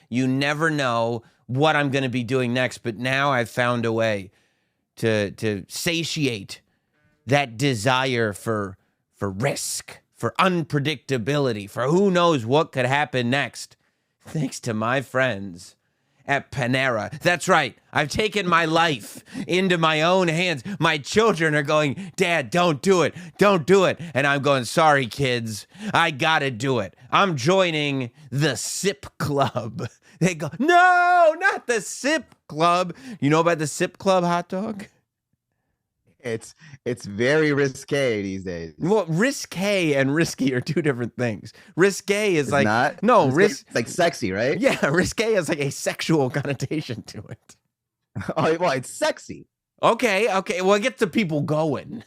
You never know what I'm going to be doing next. But now I've found a way to satiate that desire for risk, for unpredictability, for who knows what could happen next. Thanks to my friends at Panera. That's right. I've taken my life into my own hands. My children are going, Dad, don't do it. Don't do it. And I'm going, sorry, kids. I got to do it. I'm joining the Sip Club. They go, no, not the Sip Club. You know about the Sip Club hot dog? It's very risque these days. Well, risque and risky are two different things. Risque is It's like, not. no, It's like sexy, right? yeah, risque is like a sexual connotation to it. Oh, well, it's sexy. Okay. Well, it gets the people going.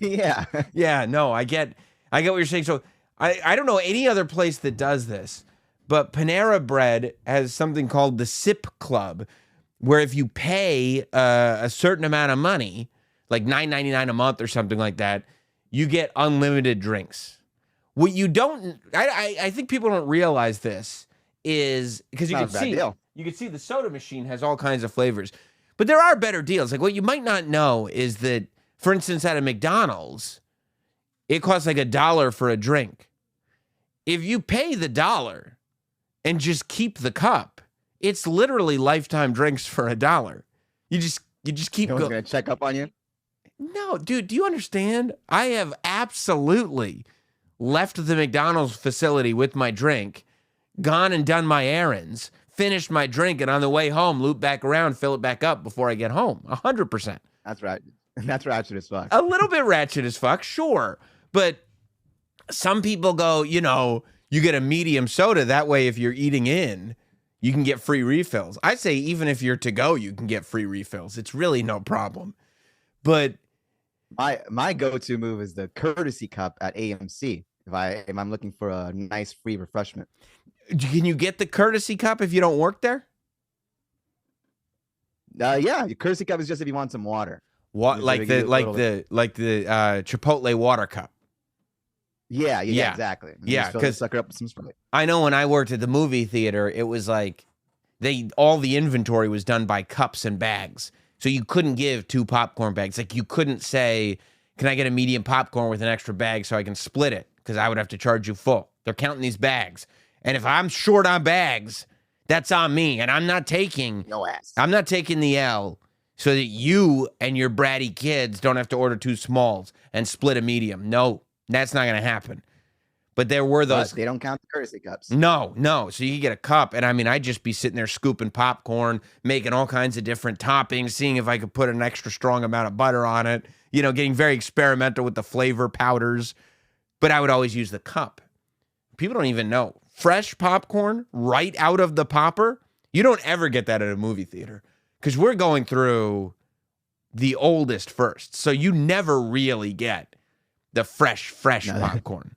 Yeah. Yeah, no, I get what you're saying. So I don't know any other place that does this, but Panera Bread has something called the Sip Club, where if you pay a certain amount of money, like $9.99 a month or something like that, you get unlimited drinks. What you don't, I think people don't realize this is because you can see the soda machine has all kinds of flavors, but there are better deals. Like what you might not know is that, for instance, at a McDonald's, it costs like $1 for a drink. If you pay the $1 and just keep the cup, it's literally lifetime drinks for $1. You just keep No one's going. gonna check up on you. No, dude, do you understand? I have absolutely left the McDonald's facility with my drink, gone and done my errands, finished my drink, and on the way home, loop back around, fill it back up before I get home. 100%. That's right. That's ratchet as fuck. A little bit ratchet as fuck, sure. But some people go, you get a medium soda. That way, if you're eating in, you can get free refills. I say even if you're to go, you can get free refills. It's really no problem. But my go-to move is the courtesy cup at AMC. If I'm looking for a nice free refreshment. Can you get the courtesy cup if you don't work there? Yeah, your courtesy cup is just if you want some water. What, like the Chipotle water cup? Yeah, exactly. Yeah, because suck it up with some Sprite. I know when I worked at the movie theater, it was like all the inventory was done by cups and bags. So you couldn't give 2 popcorn bags. Like you couldn't say, can I get a medium popcorn with an extra bag so I can split it? Because I would have to charge you full. They're counting these bags. And if I'm short on bags, that's on me. And I'm not taking the L so that you and your bratty kids don't have to order 2 smalls and split a medium. No, that's not going to happen. But there were those. But they don't count the courtesy cups. No. So you can get a cup. And I mean, I'd just be sitting there scooping popcorn, making all kinds of different toppings, seeing if I could put an extra strong amount of butter on it, getting very experimental with the flavor powders. But I would always use the cup. People don't even know. Fresh popcorn right out of the popper, you don't ever get that at a movie theater because we're going through the oldest first. So you never really get the fresh popcorn.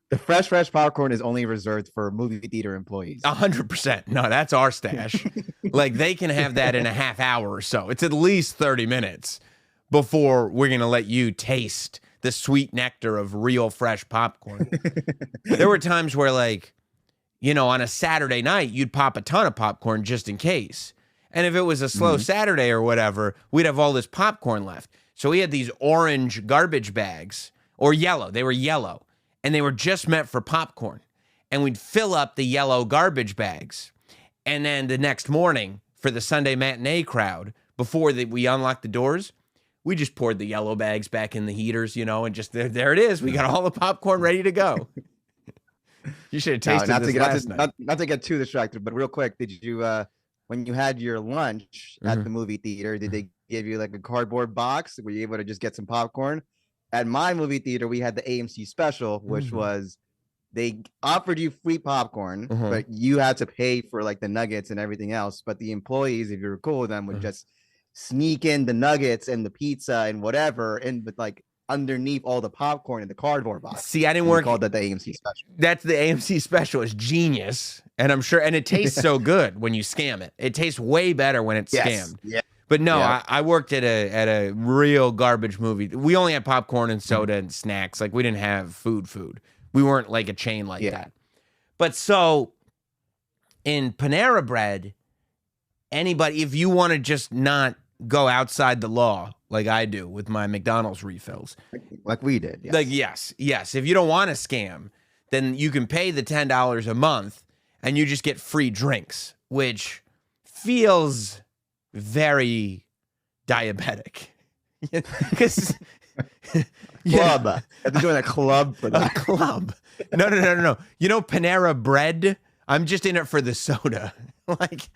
The fresh popcorn is only reserved for movie theater employees. 100%. No, that's our stash. Like they can have that in a half hour or so. It's at least 30 minutes before we're going to let you taste the sweet nectar of real fresh popcorn. There were times where on a Saturday night, you'd pop a ton of popcorn just in case. And if it was a slow Saturday or whatever, we'd have all this popcorn left. So we had these orange garbage bags, or yellow. They were yellow. And they were just meant for popcorn. And we'd fill up the yellow garbage bags. And then the next morning, for the Sunday matinee crowd, before we unlocked the doors, we just poured the yellow bags back in the heaters, and just there it is. We got all the popcorn ready to go. You should have tasted this last night. Not to get too distracted, but real quick, did you, when you had your lunch at the movie theater, did they give you like a cardboard box? Were you able to just get some popcorn? At my movie theater, we had the AMC special, which was they offered you free popcorn, but you had to pay for like the nuggets and everything else. But the employees, if you were cool with them, would just sneak in the nuggets and the pizza and whatever, and with like underneath all the popcorn in the cardboard box. See, I didn't work. Called that the AMC special. That's the AMC special. It's genius, and I'm sure, and it tastes so good when you scam it. It tastes way better when it's scammed. Yeah. But no, I worked at a real garbage movie. We only had popcorn and soda and snacks. Like we didn't have food. We weren't like a chain like that. But so in Panera Bread, anybody, if you want to just not go outside the law like I do with my McDonald's refills, like we did, yes. like yes, if you don't want to scam, then you can pay the $10 a month and you just get free drinks, which feels very diabetic. Because club. They're doing a club for that. A club. No. You know Panera Bread? I'm just in it for the soda. Like,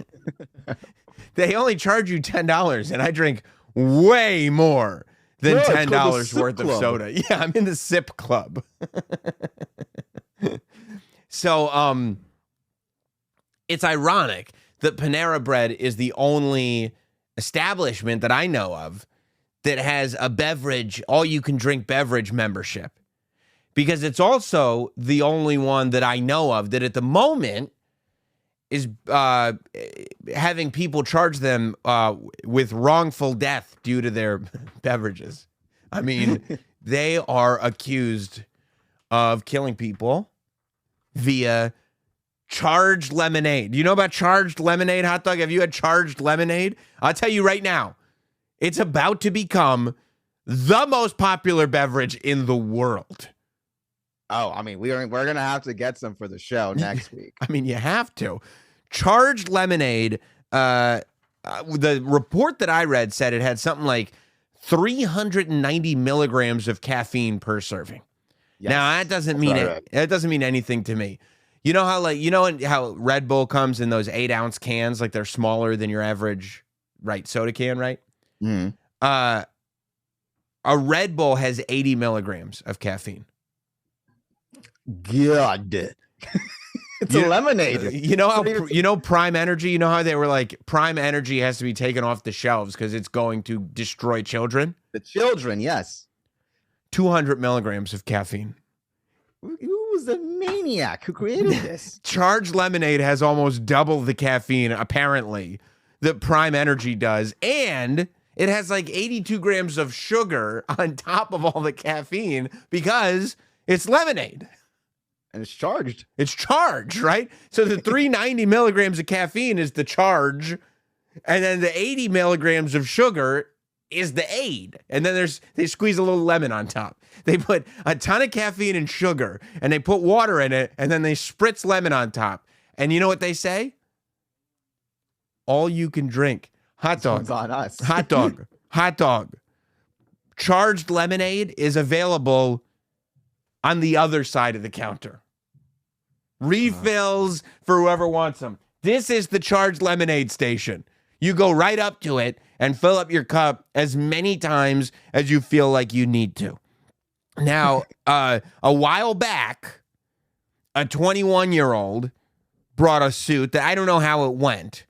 they only charge you $10, and I drink way more than $10 worth of soda. Yeah, I'm in the sip club. So, it's ironic that Panera Bread is the only establishment that I know of that has a beverage, all-you-can-drink beverage membership. Because it's also the only one that I know of that at the moment is having people charge them with wrongful death due to their beverages. I mean, they are accused of killing people via charged lemonade. Do you know about charged lemonade, Hot Dog? Have you had charged lemonade? I'll tell you right now, it's about to become the most popular beverage in the world. Oh, I mean, we're going to have to get some for the show next week. I mean, you have to. Charged lemonade, the report that I read said it had something like 390 milligrams of caffeine per serving. Yes, now, that doesn't mean anything to me. You know how Red Bull comes in those 8-ounce cans, like they're smaller than your average, soda can, right? Mm. A Red Bull has 80 milligrams of caffeine. God, it's a lemonade. You know Prime Energy. You know how they were like Prime Energy has to be taken off the shelves because it's going to destroy children. The children, yes. 200 milligrams of caffeine. Who was the maniac who created this? Charged lemonade has almost double the caffeine, apparently, that Prime Energy does, and it has like 82 grams of sugar on top of all the caffeine because it's lemonade. And it's charged. It's charged, right? So the 390 milligrams of caffeine is the charge, and then the 80 milligrams of sugar is the aid. And then they squeeze a little lemon on top. They put a ton of caffeine and sugar, and they put water in it, and then they spritz lemon on top. And you know what they say? All you can drink. Hot dog. This one's on us. Hot dog. Hot dog. Charged lemonade is available on the other side of the counter. Refills for whoever wants them. This is the charged lemonade station. You go right up to it and fill up your cup as many times as you feel like you need to. Now, a while back, a 21-year-old brought a suit that I don't know how it went,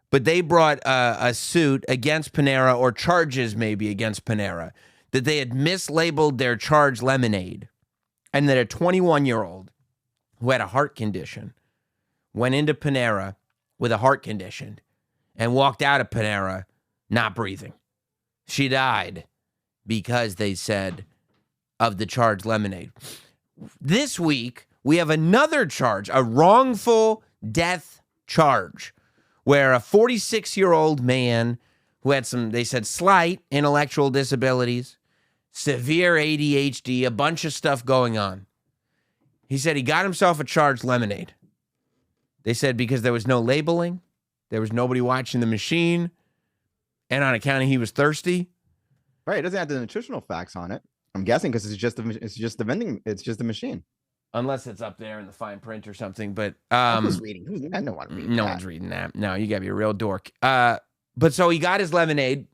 but they brought a suit against Panera, or charges maybe against Panera, that they had mislabeled their charged lemonade, and that a 21-year-old who had a heart condition went into Panera with a heart condition and walked out of Panera not breathing. She died because they said of the charged lemonade. This week, we have another charge, a wrongful death charge, where a 46-year-old man who had some, they said, slight intellectual disabilities, severe ADHD, a bunch of stuff going on. He said he got himself a charged lemonade. They said because there was no labeling, there was nobody watching the machine, and on account of he was thirsty. Right, it doesn't have the nutritional facts on it. I'm guessing because it's just the machine. Unless it's up there in the fine print or something. But who's reading? I don't want to read. No one's reading that. No, you gotta be a real dork. But so he got his lemonade,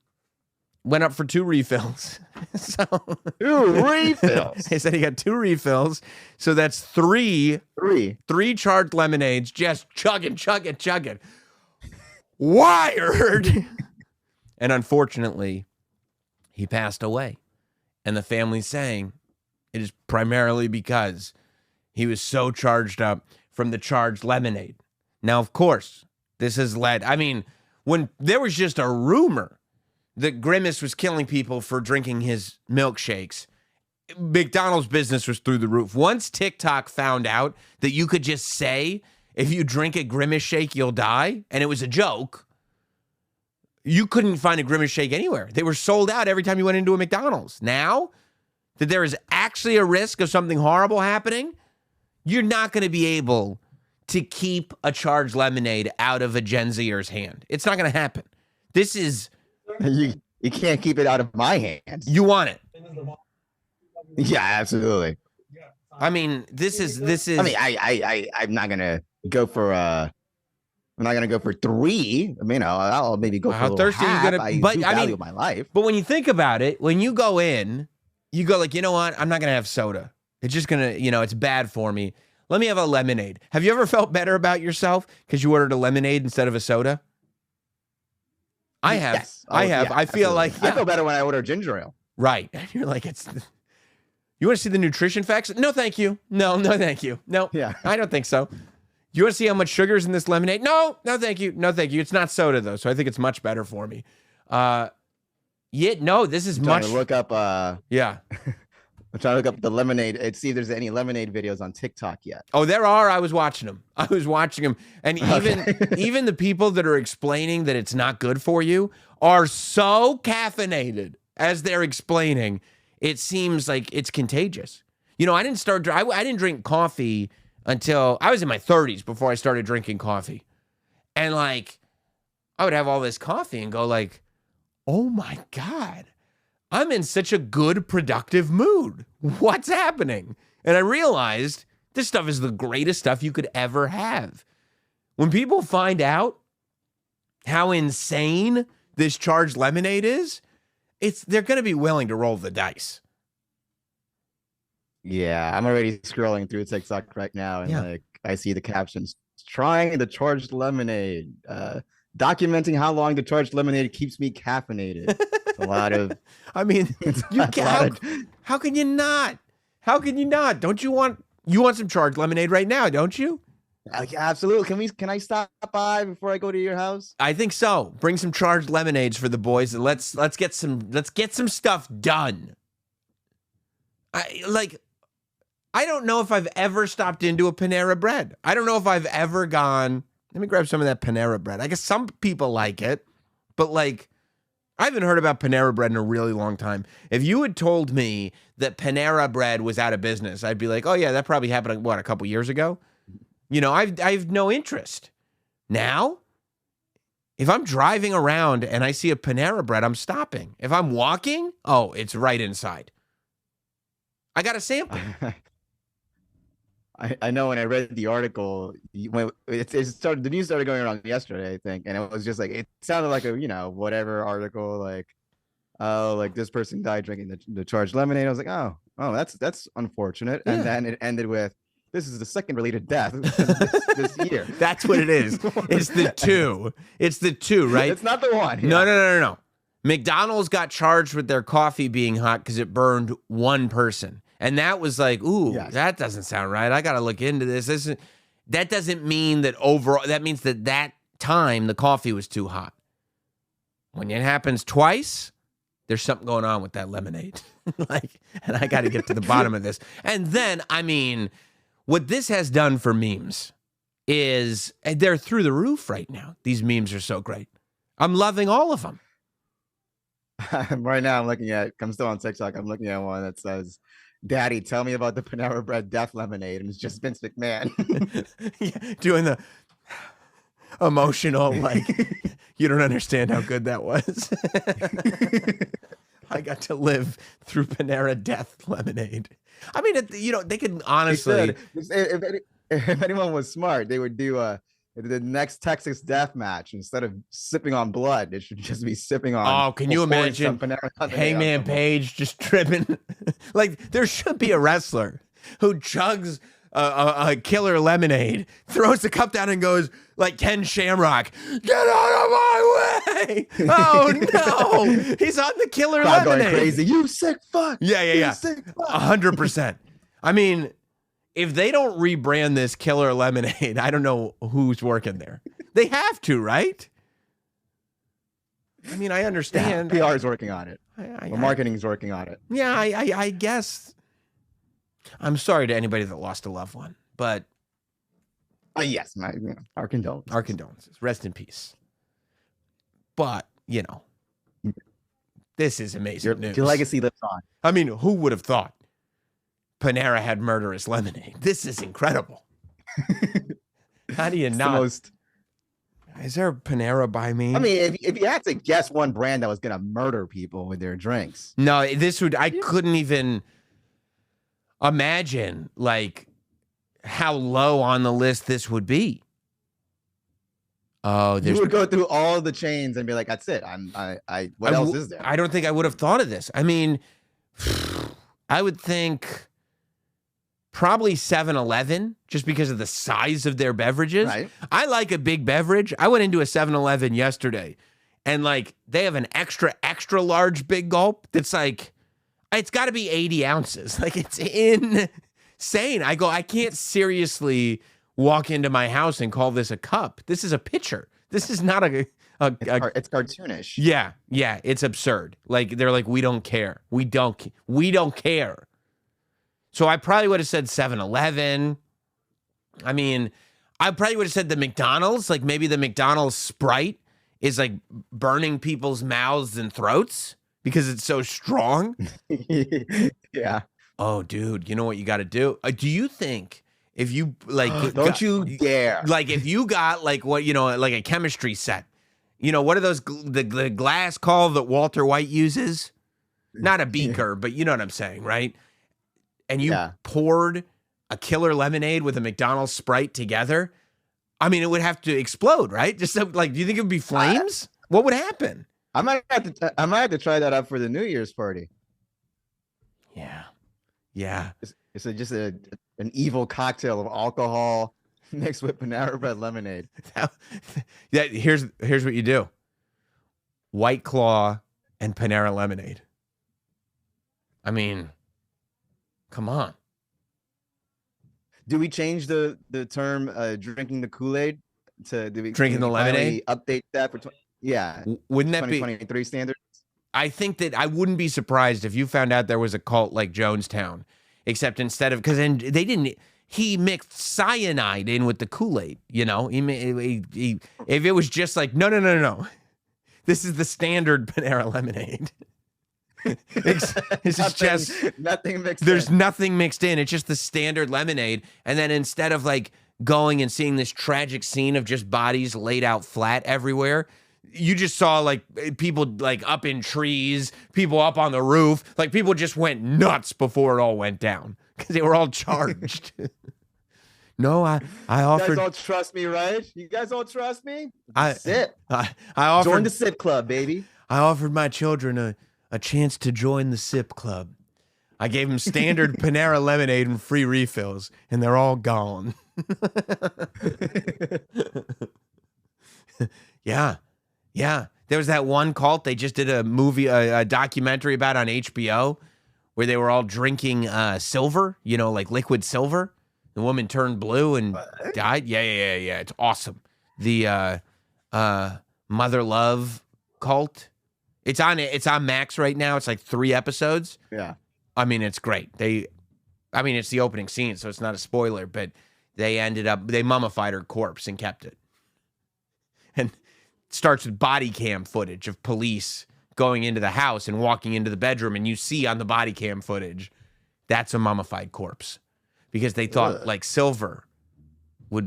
went up for 2 refills. So 2 refills. He said he got 2 refills. So that's 3 charged lemonades, just chugging. Wired. And unfortunately, he passed away. And the family's saying it is primarily because he was so charged up from the charged lemonade. Now, of course, this has led, when there was just a rumor that Grimace was killing people for drinking his milkshakes, McDonald's business was through the roof. Once TikTok found out that you could just say, if you drink a Grimace shake, you'll die, and it was a joke, you couldn't find a Grimace shake anywhere. They were sold out every time you went into a McDonald's. Now that there is actually a risk of something horrible happening, you're not going to be able to keep a charged lemonade out of a Gen Zer's hand. It's not going to happen. This is... You can't keep it out of my hands. You want it. Yeah, absolutely. I mean, this is. I mean, I'm not gonna go for I'm not gonna go for 3. I mean, I'll maybe go for how a thirsty half. are you gonna? But I mean, my life. But when you think about it, when you go in, you go like, you know what? I'm not gonna have soda. It's just gonna, it's bad for me. Let me have a lemonade. Have you ever felt better about yourself because you ordered a lemonade instead of a soda? I have. Yes. I have. Yeah, I feel absolutely. like I feel better when I order ginger ale. Right. You're like, you want to see the nutrition facts? No, thank you. No, thank you. No, Yeah. I don't think so. You want to see how much sugar is in this lemonade? No, thank you. No, thank you. It's not soda, though, so I think it's much better for me. This is much... To look up... Yeah. I'm trying to look up the lemonade and see if there's any lemonade videos on TikTok yet. Oh, there are. I was watching them. And even the people that are explaining that it's not good for you are so caffeinated as they're explaining. It seems like it's contagious. I didn't drink coffee until I was in my 30s before I started drinking coffee. And I would have all this coffee and go like, oh my God, I'm in such a good, productive mood. What's happening? And I realized this stuff is the greatest stuff you could ever have. When people find out how insane this charged lemonade is, they're going to be willing to roll the dice. Yeah, I'm already scrolling through TikTok right now, and I see the captions: "Trying the charged lemonade, documenting how long the charged lemonade keeps me caffeinated." It's a lot of. I mean, how can you not? How can you not? Don't you want some charged lemonade right now? Don't you? Absolutely. Can I stop by before I go to your house? I think so. Bring some charged lemonades for the boys, and let's get some stuff done. I don't know if I've ever stopped into a Panera Bread. I don't know if I've ever gone, let me grab some of that Panera Bread. I guess some people like it, but I haven't heard about Panera Bread in a really long time. If you had told me that Panera Bread was out of business, I'd be like, oh yeah, that probably happened, a couple years ago? I've no interest. Now, if I'm driving around and I see a Panera Bread, I'm stopping. If I'm walking, oh, it's right inside. I got a sample. I know when I read the article, when the news started going around yesterday, I think, and it was just it sounded like a whatever article, this person died drinking the charged lemonade. I was like, oh, that's unfortunate. Yeah. And then it ended with, this is the second related death this year. That's what it is. It's the two. It's the two, right? It's not the one. Yeah. No. McDonald's got charged with their coffee being hot because it burned one person. And that was That doesn't sound right. I got to look into this. That doesn't mean that overall, that means that time the coffee was too hot. When it happens twice, there's something going on with that lemonade. And I got to get to the bottom of this. And then, what this has done for memes is they're through the roof right now. These memes are so great. I'm loving all of them. Right now, I'm still on TikTok. I'm looking at one that says, "Daddy, tell me about the Panera Bread death lemonade." And it's just Vince McMahon. Yeah, doing the emotional, you don't understand how good that was. I got to live through Panera death lemonade. They could honestly. If anyone was smart, they would do the next Texas death match. Instead of sipping on blood, it should just be sipping on. Oh, can you imagine Hangman Page just tripping? There should be a wrestler who chugs a killer lemonade, throws the cup down, and goes like Ken Shamrock, "Get out of my way!" Oh no, he's on the killer lemonade. Going crazy. You sick fuck. Yeah. 100%. If they don't rebrand this killer lemonade, I don't know who's working there. They have to, right? I understand. PR is working on it. Marketing is working on it. Yeah, I guess. I'm sorry to anybody that lost a loved one, but Yes, our condolences. Our condolences. Rest in peace. But, this is amazing news. Your legacy lives on. I mean, who would have thought Panera had murderous lemonade? This is incredible. How do you not? Is there a Panera by me? I mean, if you had to guess one brand that was going to murder people with their drinks. No, I couldn't even imagine like how low on the list this would be. Oh, you would go through all the chains and be like, that's it. What else is there? I don't think I would have thought of this. I mean, I would think probably 7-Eleven, just because of the size of their beverages. Right. I like a big beverage. I went into a 7-Eleven yesterday, and like they have an extra large big gulp that's like, it's got to be 80 ounces. Like, it's insane. I can't seriously walk into my house and call this a cup. This is a pitcher. This is not it's cartoonish. Yeah, it's absurd. Like, they're like, we don't care. We don't care. So I probably would have said 7-Eleven. I mean, I probably would have said the McDonald's. Like, maybe the McDonald's Sprite is like burning people's mouths and throats because it's so strong. Yeah. Oh, dude, you know what you got to do? Do you think if you like, don't you dare, like if you got like what, like a chemistry set, what are those, the glass called that Walter White uses? Not a beaker, but you know what I'm saying, right? And you poured a killer lemonade with a McDonald's Sprite together, I mean, it would have to explode, right? Just like, do you think it would be flames? What would happen? I might have to try that out for the New Year's party. Yeah. It's just an evil cocktail of alcohol mixed with Panera Bread lemonade. Yeah. Here's what you do: White Claw and Panera lemonade. I mean, come on. Do we change the term drinking the Kool-Aid to drinking the lemonade? Update that for wouldn't that be 2023 standards? I think that I wouldn't be surprised if you found out there was a cult like Jonestown, except instead of, because they didn't. He mixed cyanide in with the Kool-Aid. He if it was just like no, this is the standard Panera lemonade. It's just nothing mixed. There's nothing mixed in. It's just the standard lemonade. And then instead of like going and seeing this tragic scene of just bodies laid out flat everywhere, you just saw like people like up in trees, people up on the roof. Like, people just went nuts before it all went down because they were all charged. No, I offered. You guys all trust me, right? You guys all trust me? SIP. I offered. Join the SIP club, baby. I offered my children a chance to join the SIP club. I gave them standard Panera lemonade and free refills, and they're all gone. Yeah. There was that one cult they just did a movie, a documentary about on HBO, where they were all drinking silver, like liquid silver. The woman turned blue and died. Yeah. It's awesome. The Mother Love cult. It's on Max right now. It's like 3 episodes. Yeah. I mean, it's great. It's the opening scene, so it's not a spoiler, but they mummified her corpse and kept it. And it starts with body cam footage of police going into the house and walking into the bedroom, and you see on the body cam footage, that's a mummified corpse. Because they thought like silver was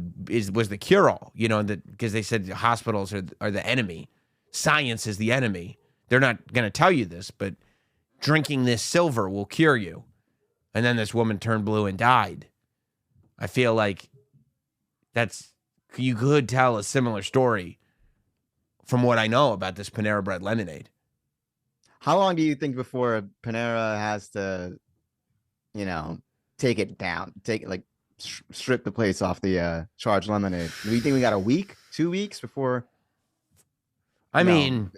the cure-all, because they said hospitals are the enemy. Science is the enemy. They're not going to tell you this, but drinking this silver will cure you. And then this woman turned blue and died. I feel like you could tell a similar story from what I know about this Panera Bread lemonade. How long do you think before Panera has to, take it down, strip the place off the charged lemonade? Do you think we got a week, 2 weeks before? I mean,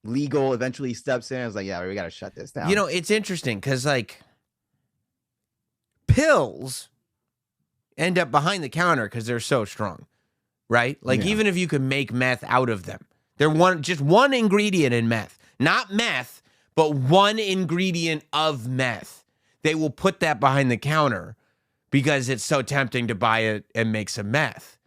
legal eventually steps in. I was like, yeah, we got to shut this down. It's interesting because like pills end up behind the counter because they're so strong, right? Like, even if you could make meth out of them, they're just one ingredient in meth, not meth, but one ingredient of meth. They will put that behind the counter because it's so tempting to buy it and make some meth.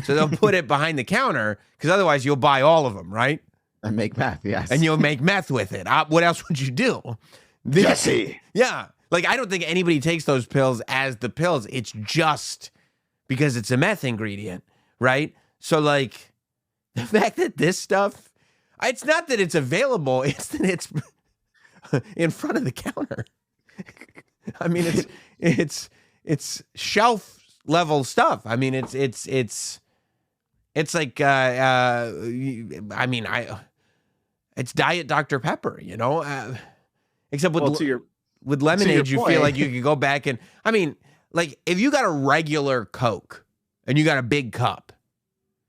So they'll put it behind the counter because otherwise you'll buy all of them, right? And make meth, yes. And you'll make meth with it. What else would you do? Jesse. Yeah. Like, I don't think anybody takes those pills as the pills. It's just because it's a meth ingredient, right? So, like, the fact that this stuff, it's not that it's available, it's that it's in front of the counter. I mean, it's shelf level stuff. I mean, it's like it's Diet Dr. Pepper, you know. Except with lemonade, you feel like you could go back and I mean, like if you got a regular Coke and you got a big cup,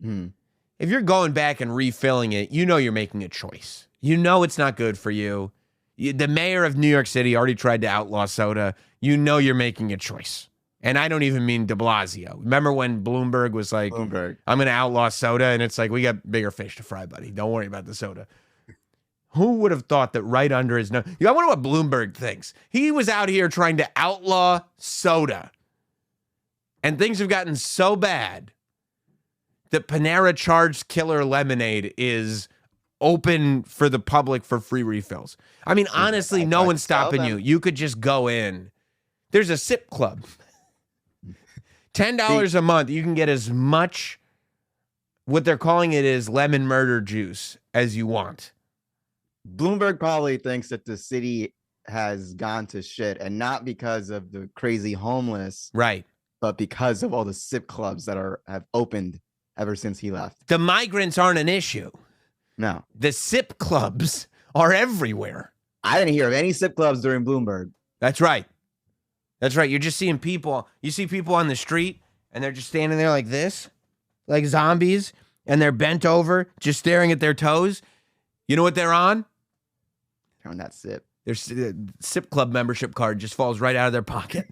if you're going back and refilling it, you know you're making a choice. You know it's not good for you. The mayor of New York City already tried to outlaw soda. You know you're making a choice. And I don't even mean de Blasio. Remember when Bloomberg was like, I'm going to outlaw soda? And it's like, we got bigger fish to fry, buddy. Don't worry about the soda. Who would have thought that right under his nose? I wonder what Bloomberg thinks. He was out here trying to outlaw soda. And things have gotten so bad that Panera Charged Killer Lemonade is open for the public for free refills. I mean, honestly, no one's stopping you. You could just go in. There's a sip club. $10 a month. You can get as much, what they're calling it is lemon murder juice, as you want. Bloomberg probably thinks that the city has gone to shit, and not because of the crazy homeless, right? But because of all the sip clubs that have opened ever since he left. The migrants aren't an issue. No. The sip clubs are everywhere. I didn't hear of any sip clubs during Bloomberg. That's right. That's right. You're just seeing people. You see people on the street, and they're just standing there like this, like zombies, and they're bent over, just staring at their toes. You know what they're on? They're on that sip. Their sip club membership card just falls right out of their pocket.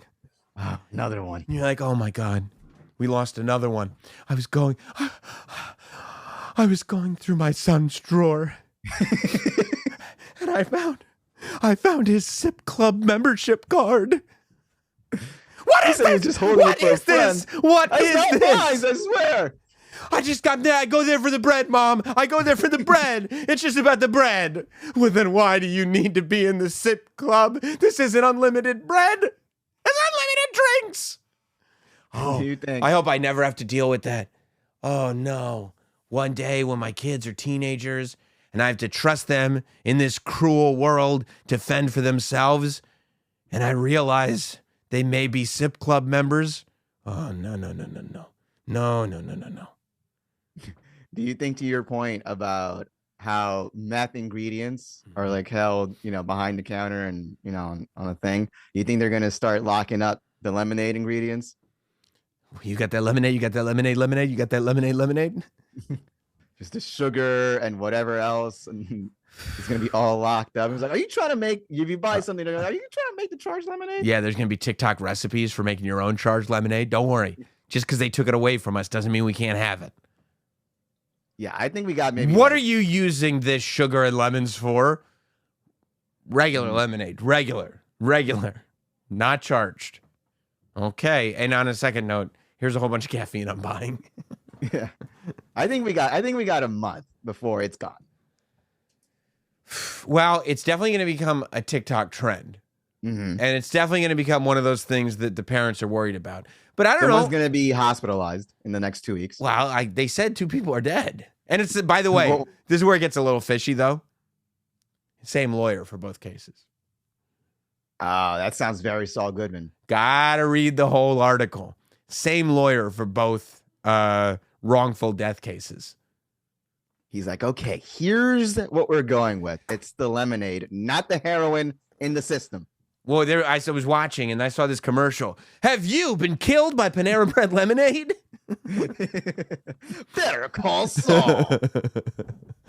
Oh, another one. You're like, oh my God, we lost another one. I was going through my son's drawer, and I found his sip club membership card. What is this? What is this? What is this? Lies, I swear. I just got there. I go there for the bread, Mom. I go there for the bread. It's just about the bread. Well, then why do you need to be in the sip club? This isn't unlimited bread. It's unlimited drinks. Oh, you think? I hope I never have to deal with that. Oh, no. One day when my kids are teenagers and I have to trust them in this cruel world to fend for themselves, and I realize they may be sip club members. Oh, no. No. Do you think, to your point about how meth ingredients are like held, behind the counter and, on a thing, do you think they're going to start locking up the lemonade ingredients? You got that lemonade, you got that lemonade, you got that lemonade. Just the sugar and whatever else. And it's going to be all locked up. It's like, are you trying to make, if you buy something, are you trying to make the charged lemonade? Yeah, there's going to be TikTok recipes for making your own charged lemonade. Don't worry. Just because they took it away from us doesn't mean we can't have it. Yeah, I think we got maybe. What are you using this sugar and lemons for? Regular lemonade. Regular. Not charged. Okay. And on a second note, here's a whole bunch of caffeine I'm buying. Yeah. I think we got a month before it's gone. Well, it's definitely going to become a TikTok trend. And it's definitely going to become one of those things that the parents are worried about. But I don't know. Someone's going to be hospitalized in the next 2 weeks. Well, they said 2 people are dead. And it's, by the way, this is where it gets a little fishy, though. Same lawyer for both cases. Oh, that sounds very Saul Goodman. Gotta read the whole article. Same lawyer for both wrongful death cases. He's like, okay, here's what we're going with. It's the lemonade, not the heroin in the system. Well, I was watching and I saw this commercial. Have you been killed by Panera Bread lemonade? Better call Saul.